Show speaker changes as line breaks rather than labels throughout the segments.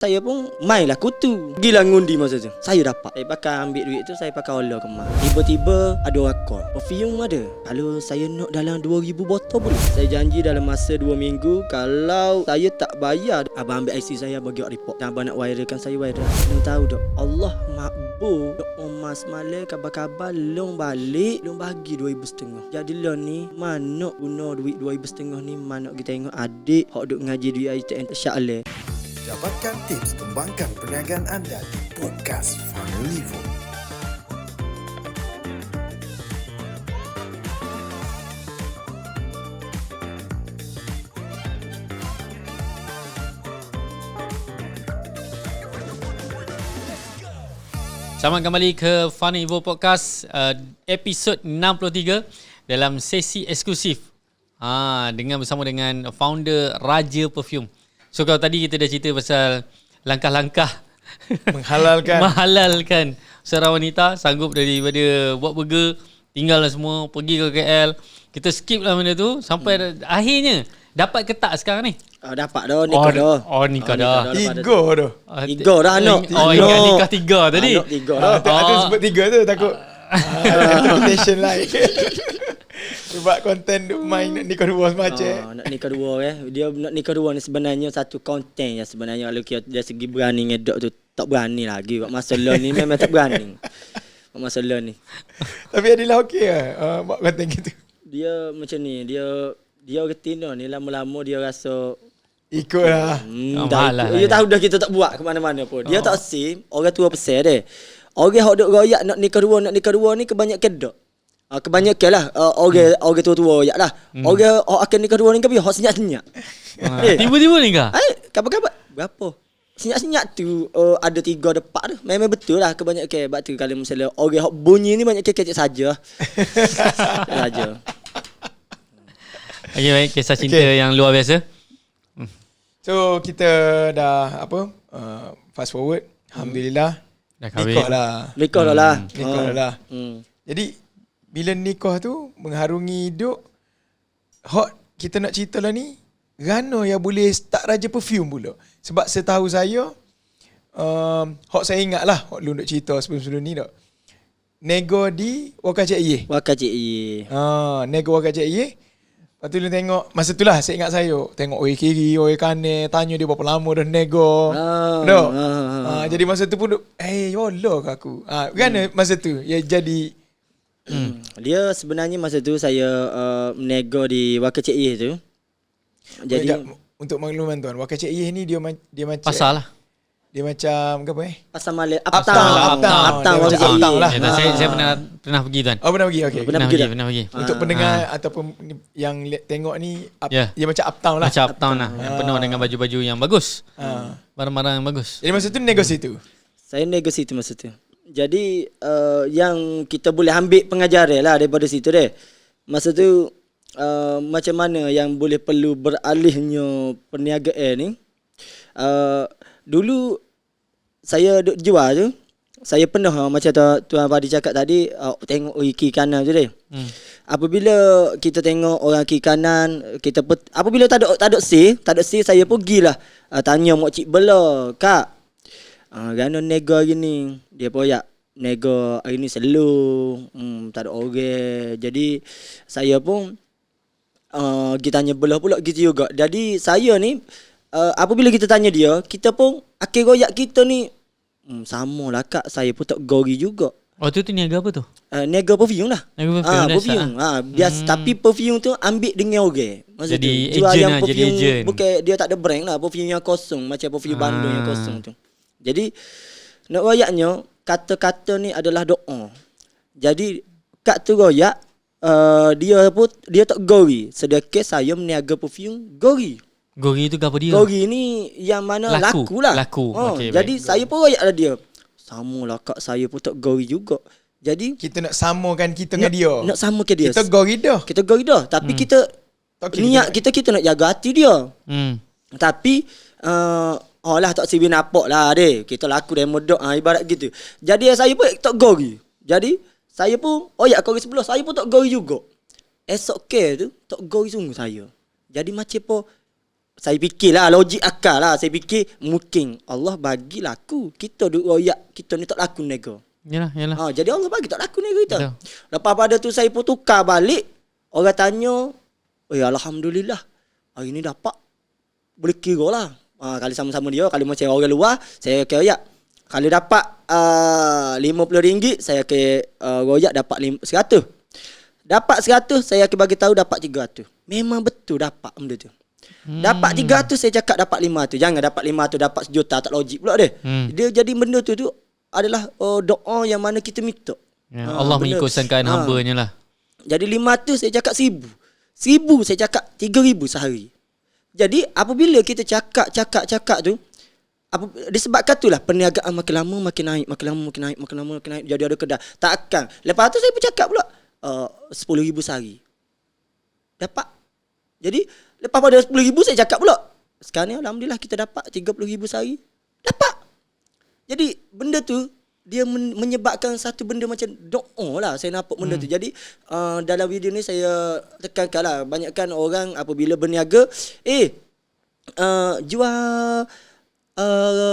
Saya pun mainlah kutu. Gila ngundi masa tu. Saya dapat. Saya pakai ambil duit tu, saya pakai olah kemas. Tiba-tiba ada orang call. Perfume ada. Kalau saya nak dalam 2,000 botol boleh. Saya janji dalam masa 2 minggu. Kalau saya tak bayar, abang ambil IC saya bagi report. Dan abang nak viralkan, saya viral. Kena tahu tak, Allah makbul. Dok emas malam kabar-kabar long balik, long bagi 2,500. Jadi lah ni, mana guna duit 2,500 ni, mana kita tengok adik hok duk ngaji duit ITN Syakle.
Dapatkan tips kembangkan perniagaan anda di podcast Funnelivo.
Selamat kembali ke Funnelivo Podcast, episod 63 dalam sesi eksklusif dengan bersama dengan founder Raja Perfume. So kalau tadi kita dah cerita pasal langkah-langkah menghalalkan seorang wanita sanggup daripada buat burger, tinggallah semua, pergi ke KL. Kita skip lah benda tu sampai akhirnya dapat ke tak sekarang ni?
Dapat dah, nikah dah.
Nikah dah.
Tiga dah anak.
Nikah 3 tadi.
Anak 3 dah.
Aku sebut 3 tu takut reputation lain. Sebab konten duk main nak nikah 2 semacam.
Nak nikah 2 Dia nak nikah 2 ni sebenarnya satu konten je sebenarnya. Kalau kita dari segi berani ngedok tu tak berani lagi. Buat masalah ni memang tak berani. Buat masalah ni.
Tapi Adila okey ke buat konten gitu?
Dia macam ni, dia retina ni lama-lama dia rasa
ikutlah.
Mahal lah.
Dia tahu dah kita tak buat ke mana-mana pun. Dia tak sim, orang tua pesan dia. Orang hok duk royak nak nikah 2 ni kebanyakan dak. Kebanyakan lah orang tua-tua royak lah. Orang akan nikah 2 ni kan hok senyap-senyap.
Tiba-tiba nikah.
Kabar-kabar berapa? Senyap-senyap tu ada 3 4 tu. Memang betul lah kebanyakan. Sebab tu kalau misalnya orang hok bunyi ni banyak kecek saja. Saja.
Okay, baik, kisah cinta yang luar biasa.
So kita dah fast forward, alhamdulillah
Dah kahwin.
Nikah dah lah.
Nikah dah lah. Jadi bila nikah tu mengharungi hidup, hot kita nak cerita lah ni, Rana yang boleh start Raja Perfume pula. Sebab setahu saya, hot saya ingat lah, hot lu nak cerita sebelum-sebelum ni tak. Nego di Wakar Cik Ye. Nego Wakar Cik Ye. Lepas tu dia tengok, masa tu lah saya ingat saya tengok oi kiri, oi kanan, tanya dia berapa lama dah nego. Jadi masa tu pun yolo ke aku. Kan masa tu ya jadi
dia sebenarnya masa tu saya nego di Wakar Cik Ye tu. Jadi
untuk makluman tuan, Wakar Cik Ye ni dia macam
Pasal lah.
Dia macam apa
Pasal Malay
Uptown lah.
Saya pernah pergi tuan.
Oh, pernah pergi. Okey.
Pernah pergi.
Untuk pendengar ataupun yang tengok ni dia macam Uptown lah.
Macam Uptown lah. Yang penuh dengan baju-baju yang bagus. Barang-barang yang bagus.
Jadi masa tu nego situ.
Saya nego situ masa tu. Jadi yang kita boleh ambil pengajaran lah daripada situ deh. Masa tu macam mana yang boleh perlu beralihnya perniagaan ni. Dulu saya duk jual tu, saya pernah macam Tuan Fadi cakap tadi, tengok kiri kanan tu deh. Apabila kita tengok orang kiri kanan, apabila tak ada C, saya pergilah tanya mak cik bela, "Kak, gana nego hari ni?" Dia poyak, "Nego hari ni slow, tak ada orang." Jadi saya pun kita tanya belah pula gitu juga. Jadi saya ni apabila kita tanya dia, kita pun akhir royak kita ni sama lah kak, saya pun tak gori juga.
Tu niaga apa tu?
Niaga perfume lah. Perfume. Biasa, tapi perfume tu ambil dengan orang. Maksud
jadi
tu, jual
agent
yang
lah,
perfume,
jadi agent.
bukan dia tak ada brand lah, perfume yang kosong, macam perfume Bandung yang kosong tu. Jadi nak royaknya, kata-kata ni adalah doa. Jadi kak tu royak, dia tak gori. Sedangkan saya meniaga perfume gori.
Gori tu apa dia?
Gori ni yang mana laku lah.
Okay,
jadi
baik.
saya pun royak lah dia. Sama lah kak, saya pun tak gori juga. Jadi
kita nak samakan kita dengan dia.
Nak samakan dia.
Kita gori dah. Tapi kita niat kita nak jaga hati dia. Tapi lah tak sibi nampak lah deh. Kita laku demo dok ibarat gitu. Jadi saya pun tak gori. Jadi saya pun gori sebelah, saya pun tak gori juga. Esok tu tak gori sungguh saya. Jadi macam apa
saya fikirlah logik akal lah. Saya fikir mungkin Allah bagi laku. Kita duk royak, kita ni tak laku nego.
Yalah.
Jadi Allah bagi tak laku nego kita.
Betul.
Lepas pada tu saya pun tukar balik. Orang tanya, alhamdulillah. Hari ni dapat. Boleh kira lah. Kalau sama-sama dia, kalau macam orang luar, saya kira royak. Kalau dapat RM50, saya akan royak dapat 100. Dapat 100, saya akan bagi tahu dapat 300. Memang betul dapat benda tu. Dapat 300, saya cakap dapat 500. Jangan dapat 500 dapat sejuta, tak logik pula dia. Dia jadi benda tu adalah doa yang mana kita minta.
Ya, Allah mengikutkan hamba-Nya lah.
Jadi 500 saya cakap 1000. 1000 saya cakap 3000 sehari. Jadi apabila kita cakap tu, disebabkan itulah perniagaan makin lama makin naik. Jadi ada kedai. Takkan. Lepas tu saya pun cakap pula 10,000 sehari. Dapat. Jadi lepas pada 10,000 saya cakap pula. Sekarang ni alhamdulillah kita dapat 30,000 sehari. Dapat. Jadi benda tu dia menyebabkan satu benda macam doa lah. Saya nampak benda tu. Jadi dalam video ni saya tekankan lah. Banyakkan orang apabila berniaga, jual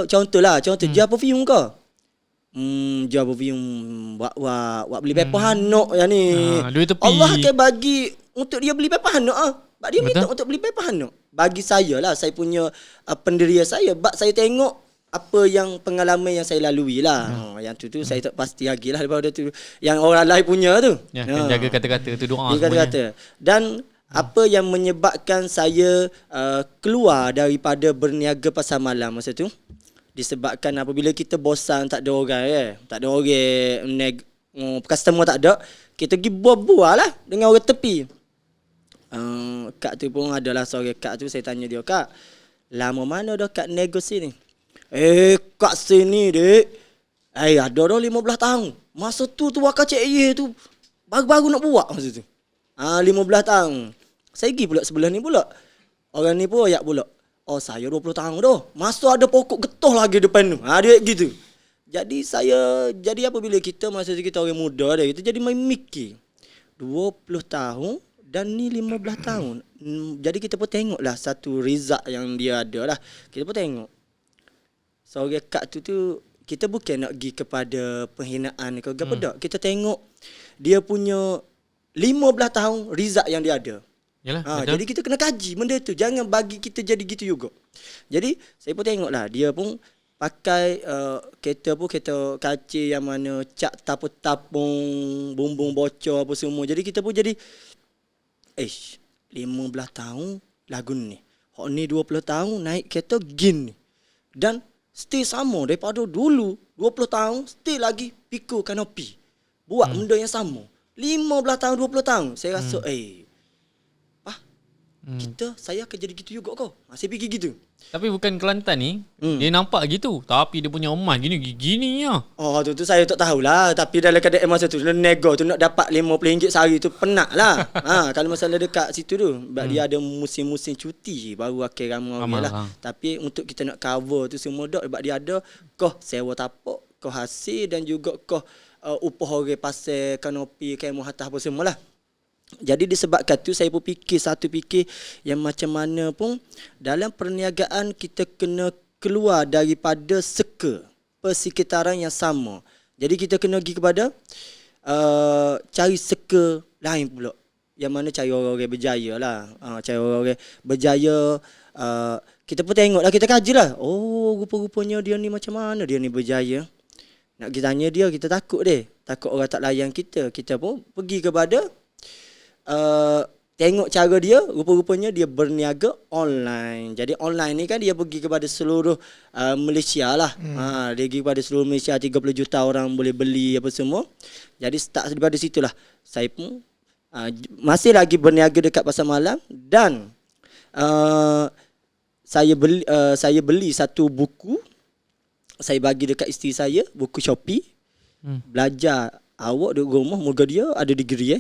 contoh jual perfume ke? Jual perfume buat beli paper handuk yang ni.
Duit tepi.
Allah akan bagi untuk dia beli paper handuk Sebab dia minta untuk beli paper handuk. Bagi saya lah, saya punya pendirian saya. Sebab saya tengok apa yang pengalaman yang saya lalui lah. Yang tu saya tak pasti lagi lah daripada tu. Yang orang lain punya tu.
Ya, jaga kata-kata tu, doa
semuanya. Kata-kata. Dan apa yang menyebabkan saya keluar daripada berniaga pasar malam masa tu, disebabkan apabila kita bosan, tak ada orang tak ada orang, customer tak ada, kita pergi bual-bual lah dengan orang tepi. Kak tu pun adalah seorang kak tu, saya tanya dia, "Kak, lama mana dah kak negosi ni?" Kat sini dek, ada dah 15 tahun. Masa tu wakil Cik Ye tu baru-baru nak buat masa tu. 15 tahun. Saya pergi pula sebelah ni pula. Orang ni pun ayak pula. Saya 20 tahun dah. Masa ada pokok getah lagi depan tu. Dia gitu. Jadi apabila kita masa tu kita orang muda dah, kita jadi main mikir. 20 tahun dan ni 15 tahun. Jadi kita pun tengoklah satu result yang dia ada lah. Kita pun tengok. Seorang kak tu kita bukan nak pergi kepada penghinaan ke apa tak. Kita tengok dia punya 15 tahun result yang dia ada.
Yalah,
jadi kita kena kaji benda tu. Jangan bagi kita jadi gitu juga. Jadi saya pun tengoklah dia pun pakai kereta kaca yang mana cat tapung-tapung, bumbung bocor apa semua. Jadi kita pun jadi 15 tahun lagu ni. Hak ni 20 tahun naik kereta gin ni. Dan stay sama daripada dulu 20 tahun still lagi pikul kanopi. Buat benda yang sama. 15 tahun 20 tahun saya rasa saya akan jadi gitu juga kau. Saya fikir gitu.
Tapi bukan Kelantan ni, dia nampak gitu. Tapi dia punya emas gini ya.
Tu saya tak tahulah. Tapi dalam keadaan masa tu nego tu nak dapat RM50 sehari tu penat lah. Kalau masalah dekat situ tu, sebab dia ada musim-musim cuti baru akhir ramai lah. Tapi untuk kita nak cover tu semua dak, sebab dia ada kau sewa tapak, kau hasil dan juga kau upah orang pasal kanopi, kemah atas apa semua lah. Jadi disebabkan tu saya pun fikir yang macam mana pun dalam perniagaan kita kena keluar daripada persekitaran yang sama. Jadi kita kena pergi kepada cari lain pula. Yang mana cari orang-orang berjaya lah. Cari orang-orang berjaya. Kita pun tengoklah, kita kajilah. Rupa-rupanya dia ni macam mana dia ni berjaya. Nak kita tanya dia, kita takut deh. Takut orang tak layan kita. Kita pun pergi kepada tengok cara dia, rupa-rupanya dia berniaga online. Jadi online ni kan dia pergi kepada seluruh Malaysia lah. Dia pergi kepada seluruh Malaysia, 30 juta orang boleh beli apa semua. Jadi start daripada situlah. Saya pun masih lagi berniaga dekat pasar malam dan saya beli satu buku. Saya bagi dekat isteri saya, buku Shopee. Belajar awak duduk rumah, moga dia ada degree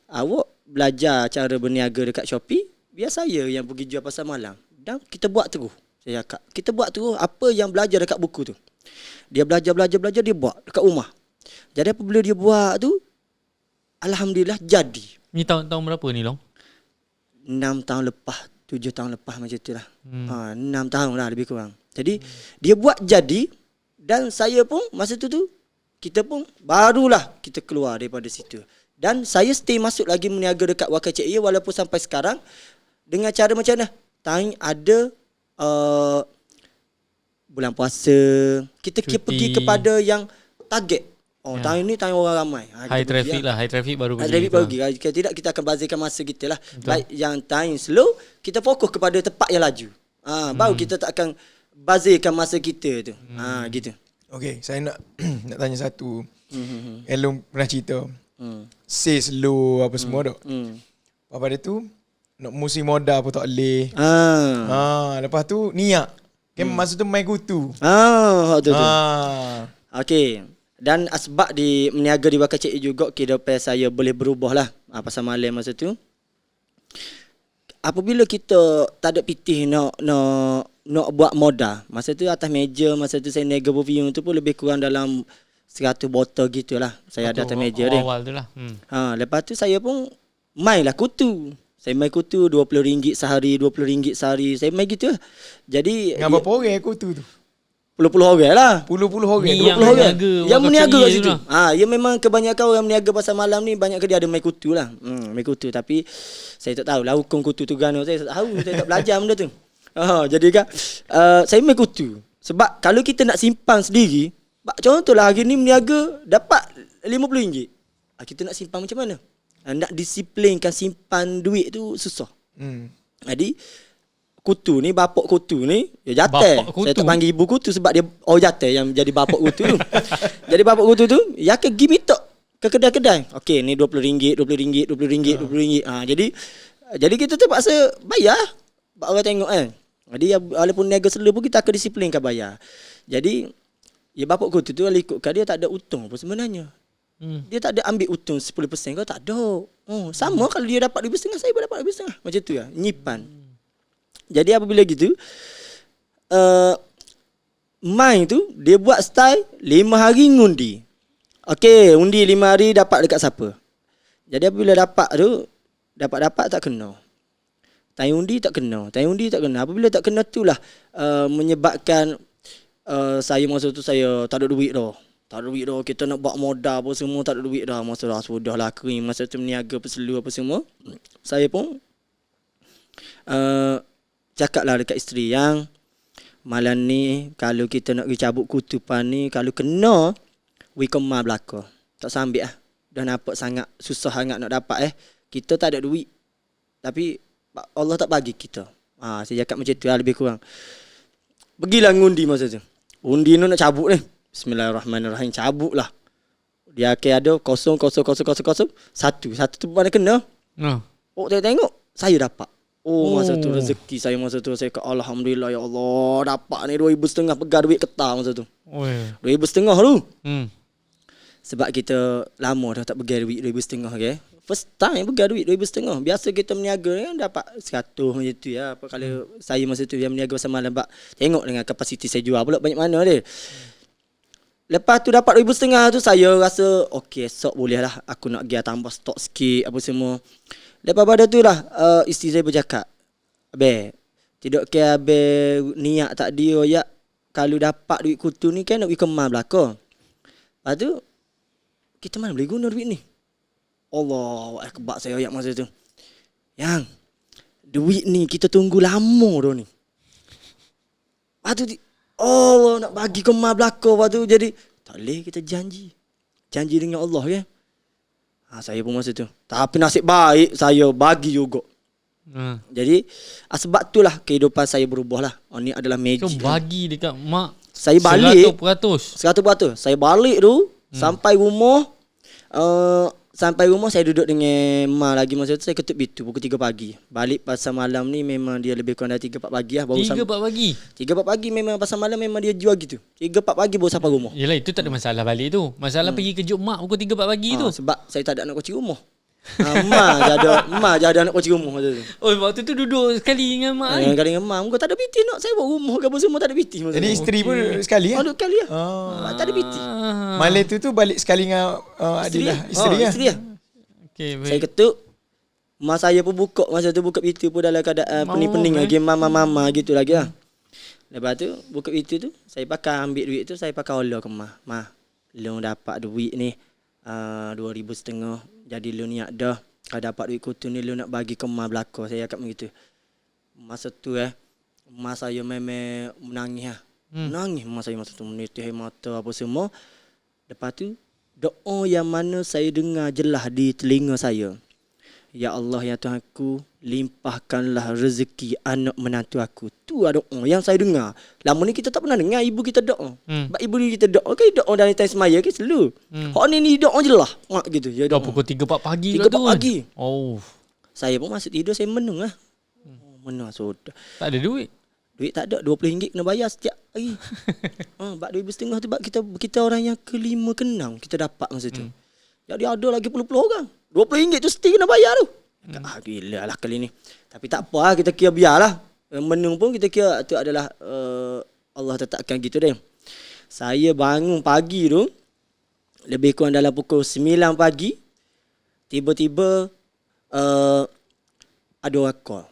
awak belajar cara berniaga dekat Shopee, biar saya yang pergi jual pasar malam. Dan kita buat terus. Saya cakap, kita buat terus apa yang belajar dekat buku tu. Dia belajar, dia buat dekat rumah. Jadi apabila dia buat tu, alhamdulillah jadi.
Ni tahun berapa ni, Long?
6 tahun lepas. 7 tahun lepas macam tu lah. 6 tahun lah lebih kurang. Jadi dia buat jadi dan saya pun masa tu kita pun barulah kita keluar daripada situ. Dan saya stay masuk lagi meniaga dekat YKCA walaupun sampai sekarang dengan cara macam mana? Time ada bulan puasa, kita pergi kepada yang target. Tahun ni tahun orang ramai.
High traffic lah. High traffic baru
High traffic baru pergi. Kalau tidak kita akan bazirkan masa kita lah. Baik yang time slow, kita fokus kepada tempat yang laju. Baru kita tak akan bazirkan masa kita tu. Gitu.
Okay, saya nak nak tanya satu. Elong pernah cerita. Say slow apa semua dok. Apa dia tu? Nak musim modal pun tak boleh. Lepas tu niat. Kan masa tu main kutu.
Tu. Okey. Dan asbab di meniaga di YKCA juga kehidupan saya boleh berubah lah. Pasal malam masa tu. Apabila kita tak ada pitih nak buat modal. Masa tu atas meja, masa tu saya niaga perfume tu pun lebih kurang dalam 100 botol gitulah. Saya ada atas meja dia.
Awal tu lah.
Lepas tu saya pun main lah kutu. Saya main kutu RM20 sehari, RM20 sehari. Saya main gitu lah. Jadi
dengan berapa orang kutu tu?
Puluh-puluh orang lah.
Puluh-puluh orang.
Ni
20 orang. Yang meniaga kat situ.
Lah.
Ya memang kebanyakan orang meniaga pasal malam ni banyak ke dia ada main kutu lah. Main kutu tapi saya tak tahu lah hukum kutu tu gano. Saya tak tahu, saya tak belajar benda tu. Jadi kan saya main kutu. Sebab kalau kita nak simpan sendiri, contohlah hari ni meniaga dapat RM50. Kita nak simpan macam mana? Nak disiplinkan simpan duit tu susah. Jadi kutu ni, bapak kutu ni dia jatah. Saya tak panggil ibu kutu sebab dia jatah yang jadi bapak kutu tu. Jadi bapak kutu tu ya ke pergi minta ke kedai-kedai. Okey ni RM20, RM20, RM20. Jadi kita terpaksa bayar. Bak orang tengok kan. Jadi walaupun niaga slow pun kita akan disiplinkan bayar. Jadi ya bapak kutu tu ikutkan dia tak ada untung pun sebenarnya. Dia tak ada ambil untung 10% kau tak ada. Sama kalau dia dapat RM2.5 saya pun dapat RM2.5. Macam tu lah, nyipan. Jadi apabila gitu main tu dia buat style 5 hari ngundi. Okey, undi 5 hari dapat dekat siapa. Jadi apabila dapat tu dapat tak kena. Time undi tak kena. Apabila tak kena tu lah menyebabkan saya masa tu saya tak ada duit dah. Kita nak buat modal apa semua tak ada duit dah. Masa dah sudah lah kering. Masa tu meniaga perselu apa semua. Saya pun cakap lah dekat isteri yang malam ni kalau kita nak pergi cabut kutupan ni kalau kena we kemar belaka. Tak sambil lah. Dah nampak sangat susah sangat nak dapat kita tak ada duit. Tapi Allah tak bagi kita. Saya cakap macam tu lah lebih kurang. Pergilah ngundi masa tu. Undi ni nak cabut ni. Bismillahirrahmanirrahim. Cabut lah. Dia akan ada 0,0,0,0,1. Satu tu mana kena. Tengok. Saya dapat. Masa tu rezeki saya masa tu. Saya kata Alhamdulillah ya Allah. Dapat ni RM2,500 pegang duit ketah masa tu. RM2,500 tu. Sebab kita lama dah tak pegang duit RM2,500 okay? First time pegang duit RM2,500. Biasa kita meniaga kan dapat 100 macam tu ya. Kalau saya masa tu yang meniaga pasal malam tengok dengan kapasiti saya jual pula banyak mana dia. Lepas tu dapat RM2,500 tu saya rasa okey esok boleh lah aku nak pergi tambah stok sikit apa semua. Lepas pada tu lah isteri saya bercakap, "Abang, tidak ke abang niat tak dia ya kalau dapat duit kutu ni kan nak pergi kemas belaka." Lepas tu kita mana boleh guna duit ni? Allah, kebak saya ayat masa tu. Yang duit ni kita tunggu lama dah ni. Lepas tu Allah nak bagi kemas belaka. Lepas tu jadi tak boleh kita janji dengan Allah kan. Saya pun masa tu. Tapi nasib baik saya bagi juga. Jadi sebab itulah kehidupan saya berubah lah. Ni adalah magic.
Kau bagi dekat mak.
Saya balik
100%.
Saya balik tu sampai rumah. Sampai rumah saya duduk dengan mak lagi masa tu saya ketuk pintu pukul 3 pagi. Balik pasal malam ni memang dia lebih kurang dah 3-4 pagi lah.
3-4 pagi?
3-4 pagi memang pasal malam memang dia jual gitu. 3-4 pagi baru sampai rumah.
Yelah itu tak ada masalah balik tu. Masalah pergi kejut mak pukul 3-4 pagi tu.
Sebab saya tak ada anak kunci rumah. Mak je ada anak kunci rumah masa tu.
Waktu tu duduk sekali dengan mak ni?
Sekali dengan mak. Muka tak ada piti nak. Saya buat rumah ke apa semua tak ada piti.
Jadi isteri pun sekali
Duduk sekali lah. Tak ada piti.
Malam tu balik sekali dengan Adilah. Isteri lah.
Okay,
saya ketuk. Mak saya pun buka masa tu, buka pintu pun dalam keadaan pening-pening lagi, mama gitu lagi lah. Lepas tu buka pintu tu, saya pakai ambil duit tu, saya pakai olah ke mak. Mak, lu dapat duit ni 2,500. Jadi lu niat dah, kalau dapat duit kutu ni lu nak bagi ke mak belakang. Saya cakap begitu. Masa tu mak saya memang menangis lah. Menangis mak saya masa tu, menitih air mata apa semua. Lepas tu doa yang mana saya dengar jelas di telinga saya. Ya Allah, ya Tuhanku, limpahkanlah rezeki anak menantu aku. Tu doa yang saya dengar. Lama ni kita tak pernah dengar ibu kita doa. Sebab ibu kita doa kan, doa dari time semaya kan selalu. Hak ni doa je lah. Mak gitu. Ya,
Dah pukul 3-4 pagi
3-4
tu kan?
pagi.
Oh.
Saya pun masuk tidur, saya menung lah. Menung sudah.
Tak ada duit.
Duit tak ada, RM20 kena bayar setiap hari. Bak RM2,500 tu bak kita orang yang kelima ke-6 kita dapat masa tu. Jadi ada lagi puluh-puluh orang. RM20 tu mesti kena bayar tu. Gila lah kali ni. Tapi tak apa lah, kita kira biarlah. Menung pun kita kira tu adalah Allah tetapkan gitu deh. Saya bangun pagi tu, lebih kurang dalam pukul 9 pagi. Tiba-tiba ada orang call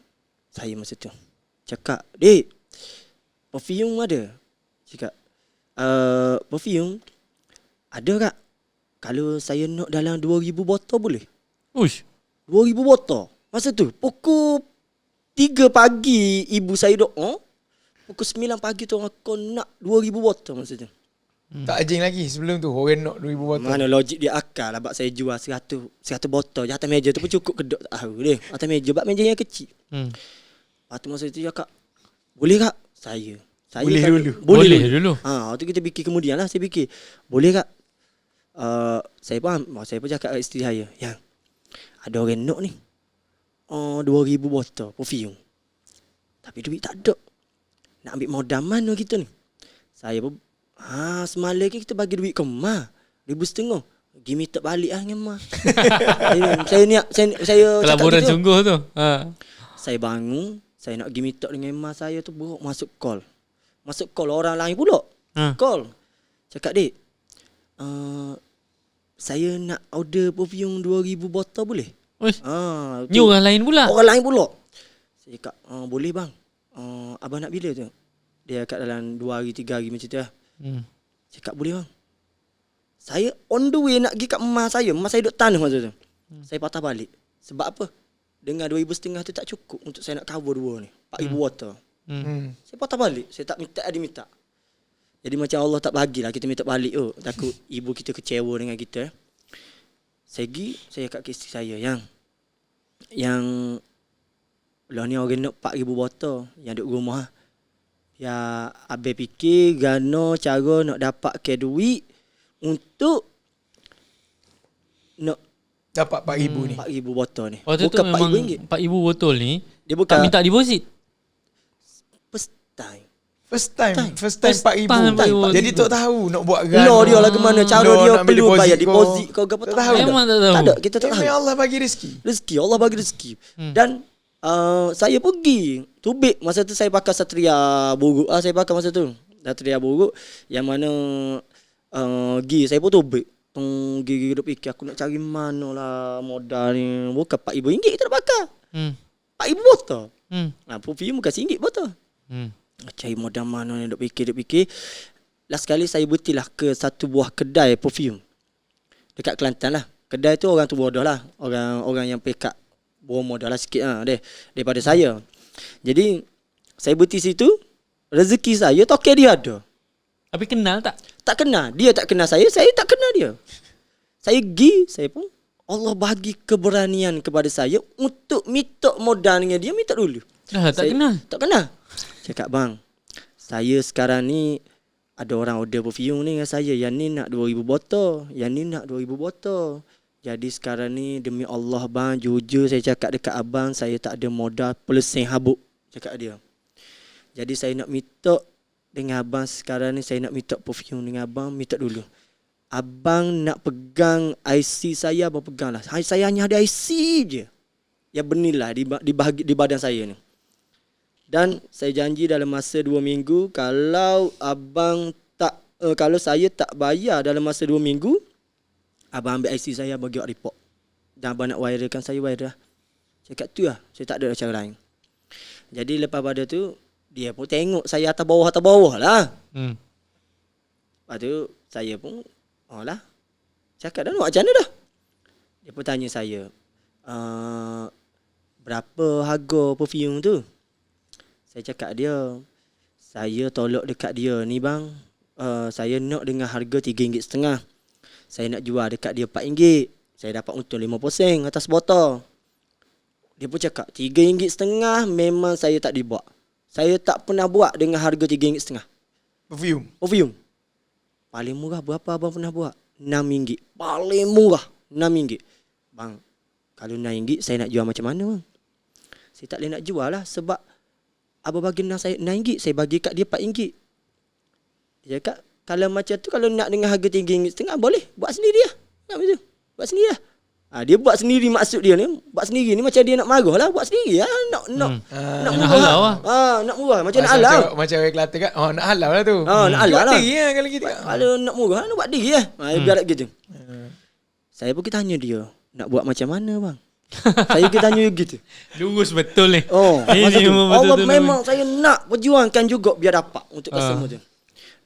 saya masa tu. Cakap, "Dek, perfume ada?" Cakap, perfume ada kak? Kalau saya nak dalam 2,000 botol boleh?
Uish.
2,000 botol. Masa tu pukul 3 pagi ibu saya doa. Pukul 9 pagi tu aku nak 2,000 botol masa tu.
Tak ajing lagi sebelum tu orang nak 2,000 botol.
Mana logik dia akal lah. Sebab saya jual 100 botol je atas meja tu pun cukup kedok tak tahu deh. Atas meja. Sebab meja yang kecil. Lepas tu masa tu cakap, "Boleh kak?" Saya
Boleh
kata,
dulu.
Boleh dulu.
Waktu kita fikir kemudian lah. Saya fikir, "Boleh kak?" Saya pun cakap kat isteri saya, "Yang ada orang nak ni 2,000 botol perfume. Tapi duit tak ada. Nak ambil modal mana kita ni?" Saya pun, semalam kita bagi duit ke Ma 2,500. Pergi minta balik lah dengan Ma. Saya
Pelaburan
cakap gitu.
sungguh tu.
Saya bangun, saya nak pergi minta dengan Ma saya tu, buruk masuk call. Masuk call orang lain pula. Call. Cakap, "Dek, saya nak order perfume 2,000 botol boleh?"
Uish. Ni
Tu.
orang lain pula.
Orang lain pula. Saya cakap, "Boleh bang. Abang nak bila tu?" Dia kat dalam 2 hari 3 hari macam tu lah. Cakap, "Boleh bang." Saya on the way nak pergi kat emak saya. Emak saya duduk tanah masa tu. Saya patah balik. Sebab apa? Dengan 2,500 tu tak cukup untuk saya nak cover dua ni. 4,000 botol. Saya patah balik. Saya tak minta, dia minta. Jadi macam Allah tak bagilah kita minta balik. Takut ibu kita kecewa dengan kita. Saya pergi, saya kat isteri saya yang lah ni orang nak 4,000 botol yang duduk rumah. Ya, abang fikir gano cara nak dapat ke duit untuk nak
Dapat 4,000 ni.
4,000 botol ni.
Waktu tu
Bukan
memang
RM4,000.
4,000 botol ni
Dia bukan
tak minta deposit.
first time.
First time
First
4,000.
time
Jadi tak tahu nak buat gano.
Law dia lah ke mana, cara
Law
dia
nak ambil
perlu
deposit
bayar
kau.
deposit kau apa
Tak
tak
tahu.
Memang tak tahu.
Tak ada, kita tak tahu.
Memang Allah bagi rezeki.
Rezeki, Allah bagi rezeki. Dan saya pergi tubik masa tu saya pakai Satria buruk. Saya pakai masa tu Satria buruk yang mana saya pun tubik. Gigi duk fikir aku nak cari mana lah modal ni. Bukan RM4,000 kita nak pakai. 4,000 botol. Perfume bukan RM1 botol. Cari modal mana ni, duk fikir. Last kali saya bertilah ke satu buah kedai perfume dekat Kelantan lah. Kedai tu orang tu bodoh lah. Orang yang pekat bermodal lah sikit lah daripada saya. Jadi saya berhenti situ. Rezeki saya toke dia ada.
Tapi kenal tak?
Tak kenal. Dia tak kenal saya tak kenal dia. Saya pergi, saya pun Allah bagi keberanian kepada saya untuk minta modal dengan dia, minta dulu.
Dah tak kenal.
Tak kenal. Cakap, "Bang, saya sekarang ni ada orang order perfume ni dengan saya. Yang ni nak 2,000 botol. Yang ni nak 2,000 botol. Jadi sekarang ni demi Allah bang, jujur saya cakap dekat abang, saya tak ada modal pelesing habuk." Cakap dia. Jadi saya nak minta dengan abang sekarang ni, saya nak minta perfume dengan abang, minta dulu. Abang nak pegang IC saya, abang pegang lah. Saya hanya ada IC je yang bernilai di badan saya ni. Dan saya janji dalam masa 2 minggu, kalau saya tak bayar dalam masa 2 minggu, abang ambil IC saya, abang buat report. Dan abang nak wiralkan, saya viral lah. Cakap tu lah. Saya tak ada cara lain. Jadi lepas pada tu dia pun tengok saya atas bawah lah. Lepas tu saya pun lah cakap dah nak macam mana dah. Dia pun tanya saya, berapa harga perfume tu? Saya cakap dia, saya tolak dekat dia ni bang, saya nak dengan harga RM3.50. Saya nak jual dekat dia RM4. Saya dapat untung 5% atas botol. Dia pun cakap RM3.50 memang saya tak dibuat. Saya tak pernah buat dengan harga RM3.50. Perfume. Paling murah berapa abang pernah buat? RM6. Paling murah RM6. Bang, kalau RM6 saya nak jual macam mana bang? Saya tak boleh nak jual lah sebab abang bagi saya RM6, saya bagi kat dia RM4. Dia cakap, kalau macam tu, kalau nak dengan harga RM3.50 boleh, buat sendiri lah. Nak betul? Buat sendiri lah. Dia buat sendiri maksud dia ni. Buat sendiri ni macam dia nak marah lah. Buat sendiri lah. Nak murah
halau lah.
Nak murah. Macam nak halau.
Macam orang Kelantan kan. Nak halau lah tu.
Nak halau lah.
Buat diri lah kalau kita.
Kalau nak murah, nak buat diri lah. Biar gitu. Saya pun kita tanya dia, nak buat macam mana bang? Saya kita tanya gitu.
Lurus betul ni.
Masa tu Allah
betul
memang saya nak perjuangkan juga biar dapat untuk customer tu.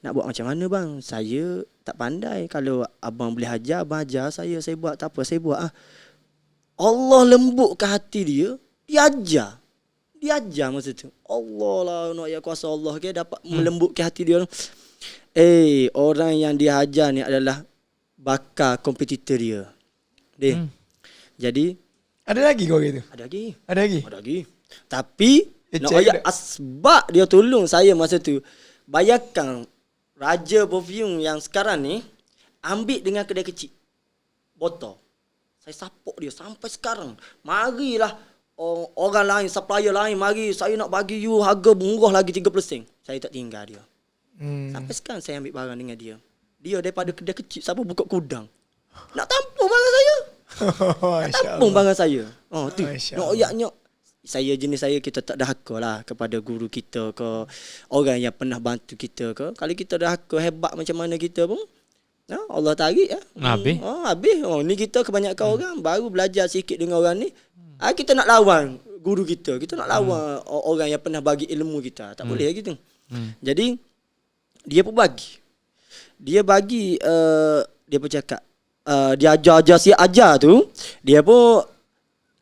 Nak buat macam mana bang? Saya tak pandai. Kalau abang boleh ajar, abang ajar saya buat tak apa, saya buat Allah lembutkan hati dia, dia ajar masa tu. Allah lah, nak ya kuasa Allah ke dapat melembutkan hati dia. Orang yang dia ajar ni adalah bakal kompetitor dia. Jadi
ada lagi kau gitu?
Ada lagi.
Ada lagi.
Tapi nak ayat asbab dia tolong saya masa tu. Bayangkan Raja Perfume yang sekarang ni ambil dengan kedai kecil. Botol. Saya support dia sampai sekarang. Marilah orang lain, supplier lain mari, saya nak bagi you harga murah lagi 30%. Saya tak tinggal dia. Sampai sekarang saya ambil barang dengan dia. Dia daripada kedai kecil sampai buka gudang. Nak tampung barang saya. Nak tampung barang saya. Tu. Nak saya jenis saya, kita tak dahaka lah kepada guru kita ke, orang yang pernah bantu kita ke. Kalau kita dahaka hebat macam mana kita pun, Allah tarik habis. Ni kita kebanyakan orang baru belajar sikit dengan orang ni. Kita nak lawan guru kita. Kita nak lawan orang yang pernah bagi ilmu kita. Tak boleh gitu. Jadi dia pun bagi. Dia bagi dia pun cakap dia ajar si ajar tu, dia pun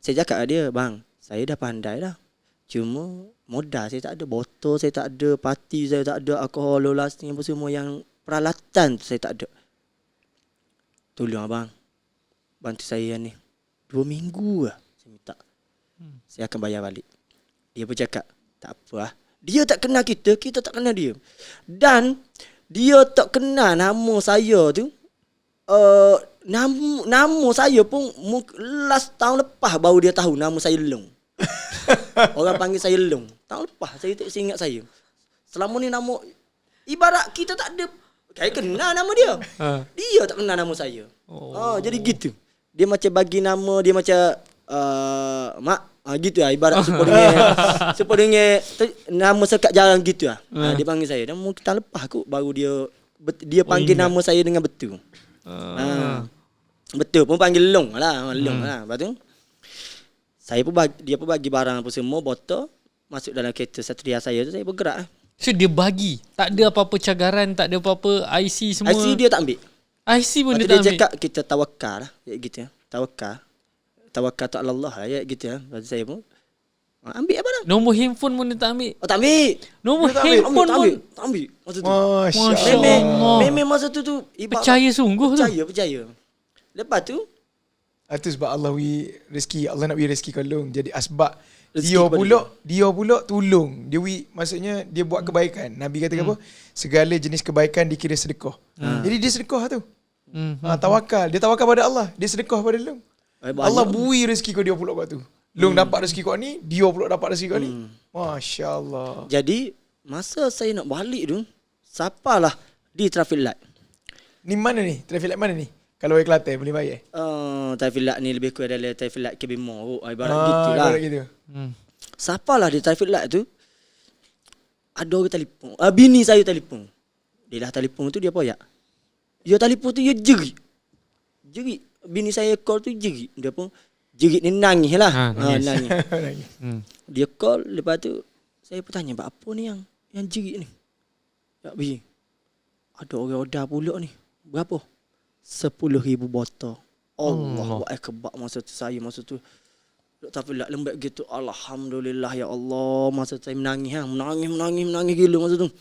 saya cakap dia, bang, saya dah pandai dah. Cuma modal saya tak ada, botol saya tak ada, parti saya tak ada, alkohol, lasting apa semua yang peralatan tu saya tak ada. Tolong abang, bantu saya ni. 2 minggu lah saya minta. Saya akan bayar balik. Dia pun cakap, tak apa lah. Dia tak kenal kita, kita tak kenal dia. Dan dia tak kenal nama saya tu. Nama saya pun last tahun lepas baru dia tahu nama saya Long. Orang panggil saya Long. Tahun lepas saya tak ingat saya. Selama ni nama, ibarat kita tak ada. Saya kenal nama dia. Dia tak kenal nama saya. Jadi gitu. Dia macam bagi nama dia macam mak gitu lah. Ibarat supaya dengar nama sekat jarang gitu lah. Dia panggil saya. Dan mungkin tahun lepas aku baru dia panggil nama saya dengan betul. Betul pun panggil Long lah. Lepas tu dia pun bagi barang apa semua, botol masuk dalam kereta Satria saya tu, saya bergerak.
So dia bagi, tak ada apa-apa cagaran, tak ada apa-apa IC semua.
IC dia tak ambil.
IC pun dia tak ambil.
Dia cakap kita tawakal lah, gitu ya. Tawakal tu Allah lah, gitu ya. Lepas saya pun ambil apa dah?
Nombor handphone pun dia tak ambil.
Tak ambil.
Nombor handphone pun
tak ambil. Masa tu.
Masya Allah.
Memang masa tu
percaya sungguh tu.
Percaya. Lepas tu
itu sebab Allah rezeki, Allah nak bagi rezeki kau Long. Jadi asbab
rezeki
dia pula tolong. Maksudnya dia buat kebaikan. Nabi kata apa? Segala jenis kebaikan dikira sedekah. Jadi dia sedekah tu. Tawakal. Dia tawakal pada Allah. Dia sedekah pada Long. Allah bui rezeki kau dia pula kat tu. Long dapat rezeki kau ni, dia pula dapat rezeki kau ni. Masya-Allah.
Jadi masa saya nak balik tu, siapalah di traffic light.
Ni mana ni? Traffic light mana ni? Kalau orang Kelantan boleh bayar?
Traffic light ni lebih kurang adalah traffic light KB Mall. Ibarat gitulah.
Ibarat gitu.
Siapalah di traffic light tu, ada orang telefon. Bini saya telefon. Dia dah telefon tu dia poyak. Dia telefon tu dia jerit. Bini saya call tu jerit. Dia pun, Jerit ni nangis lah.
Nangis.
Nangis. Dia call, lepas tu saya bertanya, apa ni yang jerit ni? Ya Bi, ada orang order pula ni. Berapa? 10,000 botol. Allah akbar. Masa tu tapi lah lembut gitu. Alhamdulillah ya Allah. Masa saya menangis gila masa tu.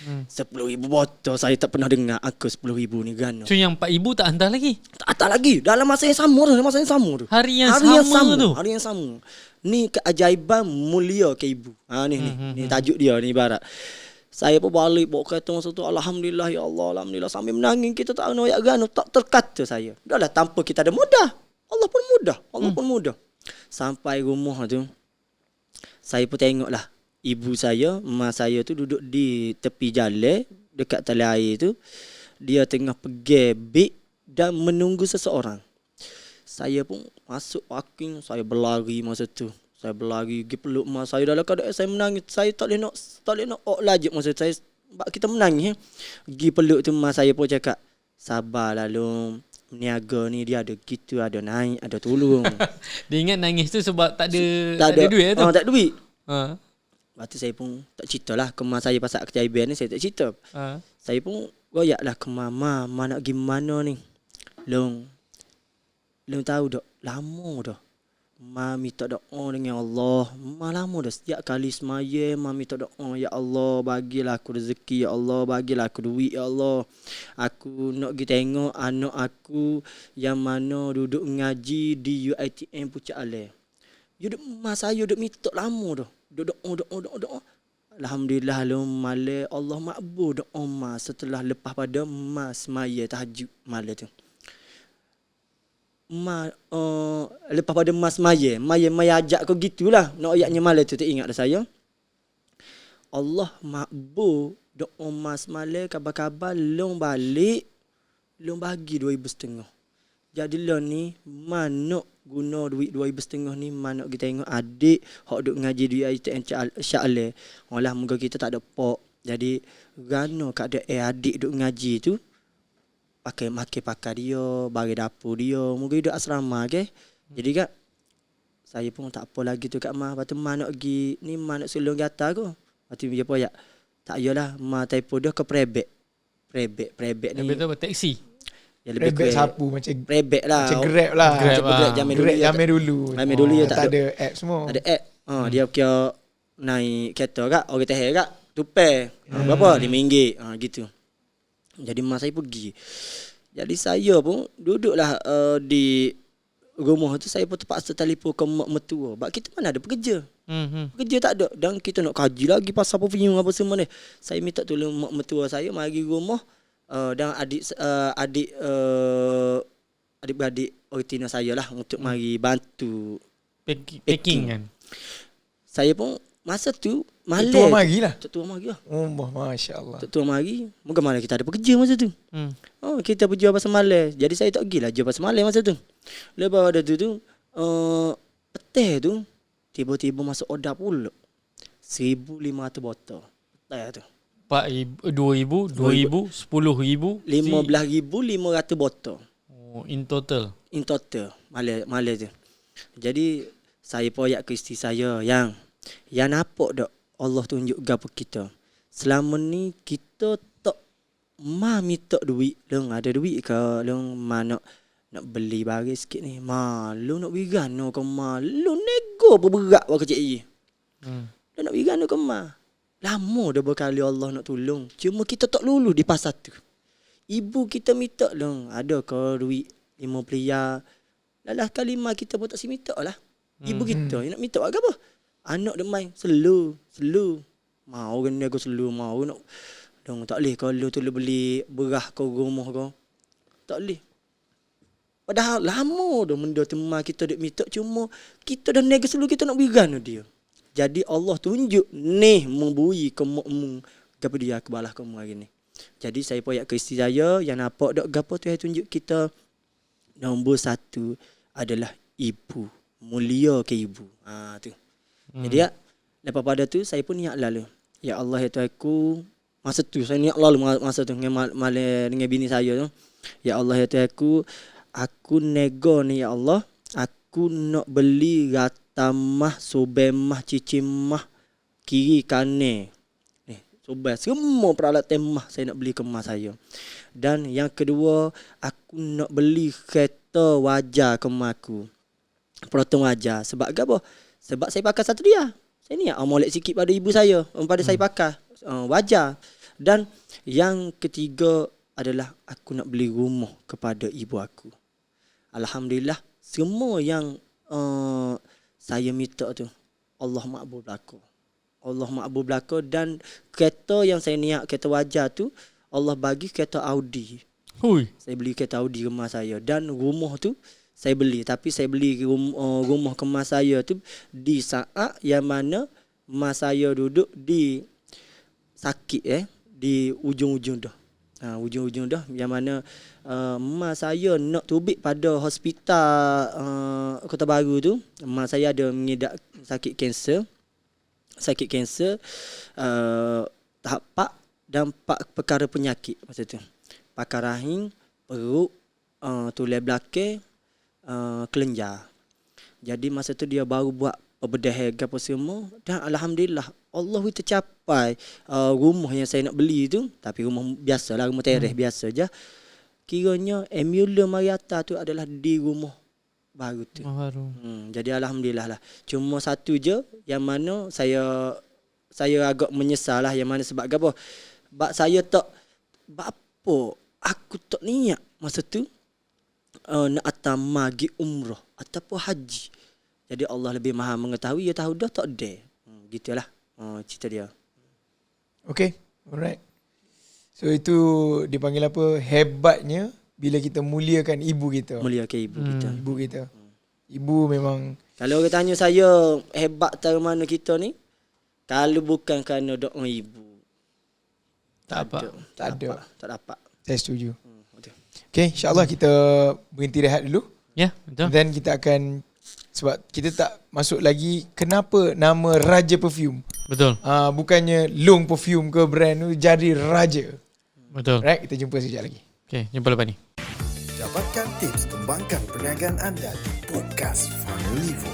10,000 botol. Saya tak pernah dengar angka 10,000 ni gana.
So yang 4,000 tak hantar lagi?
Tak lagi. Dalam masa yang sama tu.
Hari yang sama tu.
Hari yang sama. Ni keajaiban mulia ke ibu. Ni tajuk dia ni ibarat. Saya pun balik bawa kereta masa tu. Alhamdulillah ya Allah. Alhamdulillah. Sambil menangis kita tak nak gana. Tak terkata saya. Dah lah tanpa kita ada mudah. Allah pun mudah. Sampai rumah tu, saya pun tengoklah ibu saya, mak saya tu duduk di tepi jalan dekat tali air tu. Dia tengah pergi beg dan menunggu seseorang. Saya pun masuk parking, saya berlari masa tu. Saya berlari pergi peluk mak saya. Dalam keadaan saya menangis. Saya tak boleh nak lajak masa tu. Sebab kita menangis. Pergi peluk tu mak saya pun cakap, sabarlah Long. Niaga ni dia ada gitu, ada naik, ada turun.
Dia ingat nangis tu sebab tak ada duit tu.
Tak ada duit. Lepas tu saya pun tak cerita lah ke mak saya pasal keajaiban ni, saya tak cerita. Saya pun royak lah ke mama nak pergi mana ni. Long tahu tak, lama dah Ma minta doa dengan Allah. Ma lama dah setiap kali semaya Ma minta doa, ya Allah bagilah aku rezeki, ya Allah bagilah aku duit, ya Allah. Aku nak pergi tengok anak aku yang mana duduk ngaji di UiTM Pucuk Alai. Ma saya duduk minta lama dah. Doa. Alhamdulillah malam Allah makbul doa Ma setelah lepas pada Ma semaya tahajud malam tu. Lepas pada Mas Maya ajak kau gitulah. Nak ayatnya malam tu tak ingat dah saya. Allah makbul doa Mas Maya, kabar-kabar long balik, long bagi 2,500. Jadi lah ni mana guna duit 2,500 ni, mana kita tengok adik hok duk ngaji di ITN Syakle. Walah moga kita tak ada pok. Jadi gano kat ada adik duk ngaji tu pakai dia, bagi dapur dia, moga hidup asrama ke. Jadi kak saya pun tak apa lagi tu kat Ma. Lepas tu Ma nak pergi ni, Ma nak sulung gata aku. Lepas tu dia pun ya tak yalah Ma typo dia ke prebek ni.
Betul taksi.
Ya lebih
prebek sapu macam
prebek lah.
Macam Grab lah.
Grab zaman dulu. Zaman dulu ya tak
ada app semua.
Ada app. Dia kira naik kereta kak, orang teh kak, tupai. Berapa? RM5 gitu. Jadi mak saya pergi. Jadi saya pun duduklah di rumah tu. Saya pun terpaksa telefon ke mak mertua. Sebab kita mana ada pekerja. Pekerja tak ada. Dan kita nak kaji lagi pasal perfume apa semua ni. Saya minta tolong mak mertua saya mari rumah. Dan adik-beradik original saya lah untuk mari bantu
packing kan.
Saya pun masa tu malam
Tua mari lah.
Oh,
masya-Allah.
Tua mari. Moga malam kita ada pekerja masa tu. Kita berjual pasal malam. Jadi saya tak pergilah jual pasal malam masa tu. Lepas ada tu petang tu tiba-tiba masuk order pula 1,500 botol. Petang tu.
4,000, 2,000, 10,000,
15,500 botol.
In total
malam tu. Jadi saya poyak ke isteri saya yang nampak tak Allah tunjuk gapo kita. Selama ni kita tak minta duit. Long ada duit ke long nak beli barang sikit ni. Long nak beli gano ke long nego berberat wak kecil ye. Long nak beli gano ke lama dah berkali Allah nak tolong. Cuma kita tak lulu di pasar tu. Ibu kita minta long ada ke duit 5 pelia. Lalah kali kita pun tak minta lah. Ibu kita nak minta apa? Anak dia main slow. Mau kan dia slow mau nak. Dong tak leh kalau tu beli beras ke rumah kau. Tak leh. Padahal lama dah benda tu kita duk minta, cuma kita dah nego slow, kita nak beri gano dia. Jadi Allah tunjuk ni membui kamu gapo dia ke balah kamu hari ni. Jadi saya poyak ke isteri saya yang nampak dak gapo tu yang tunjuk kita. Nombor 1 adalah ibu. Mulia ke ibu. Tu. Jadi lepas pada tu saya pun niat lalu. Ya Allah ya Tuhanku, masa tu saya niat lalu masa tu dengan bini saya tu. Ya Allah ya Tuhanku, aku nego ni ya Allah, aku aku nak beli ratamah, sobemah, cicimah, kiri kanan. Sobel, semua peralatan mah saya nak beli ke mak saya. Dan yang kedua, aku nak beli kereta wajah ke mak aku. Potong wajah. Sebab apa? Sebab saya pakai satu dia. Saya ni molek sikit pada ibu saya. Pada saya pakai wajah. Dan yang ketiga adalah aku nak beli rumah kepada ibu aku. Alhamdulillah, semua yang saya minta tu Allah makbul belaka. Allah makbul belaka. Dan kereta yang saya niat, kereta wajah tu, Allah bagi kereta Audi.
Hui.
Saya beli kereta Audi rumah saya. Dan rumah tu saya beli. Tapi saya beli rumah kemas saya tu di saat yang mana mas saya duduk di sakit di ujung-ujung dah. Ujung-ujung dah yang mana mas saya nak tubik pada hospital Kota Baru tu. Mas saya ada mengidap sakit kanser. Tahap 4 dan 4 perkara penyakit masa tu. Pakar rahim, perut, tulang belakang, kelenjar. Jadi masa tu dia baru buat pembedahan apa semua dan alhamdulillah Allah tercapai rumah yang saya nak beli tu, tapi rumah biasalah, rumah teres biasa je. Kiranya Emula Mariata tu adalah di rumah baru tu.
Baru.
Jadi alhamdulillah lah. Cuma satu je yang mana saya agak menyesal lah, yang mana sebab apa? Sebab saya tak apa aku tak niat masa tu nak atam pergi umrah ataupun haji. Jadi Allah lebih maha mengetahui, dia tahu dah tak ada. Gitulah cerita dia.
Okay, alright. So itu dipanggil apa? Hebatnya bila kita muliakan ibu kita.
Muliakan ibu kita.
Ibu kita. Ibu memang,
Kalau orang tanya saya hebat dari mana kita ni, kalau bukan kerana doa ibu,
Tak apa.
tak
dapat.
saya setuju.
Betul.
Okay, insyaAllah kita berhenti rehat dulu.
Ya, betul.
Then kita akan, sebab kita tak masuk lagi kenapa nama Raja Perfume.
Betul.
Bukannya Long Perfume ke brand tu, jadi Raja.
Betul.
Right, kita jumpa sekejap lagi.
Okay, jumpa lepas ni.
Dapatkan tips kembangkan perniagaan anda di Podcast Funnel Evo.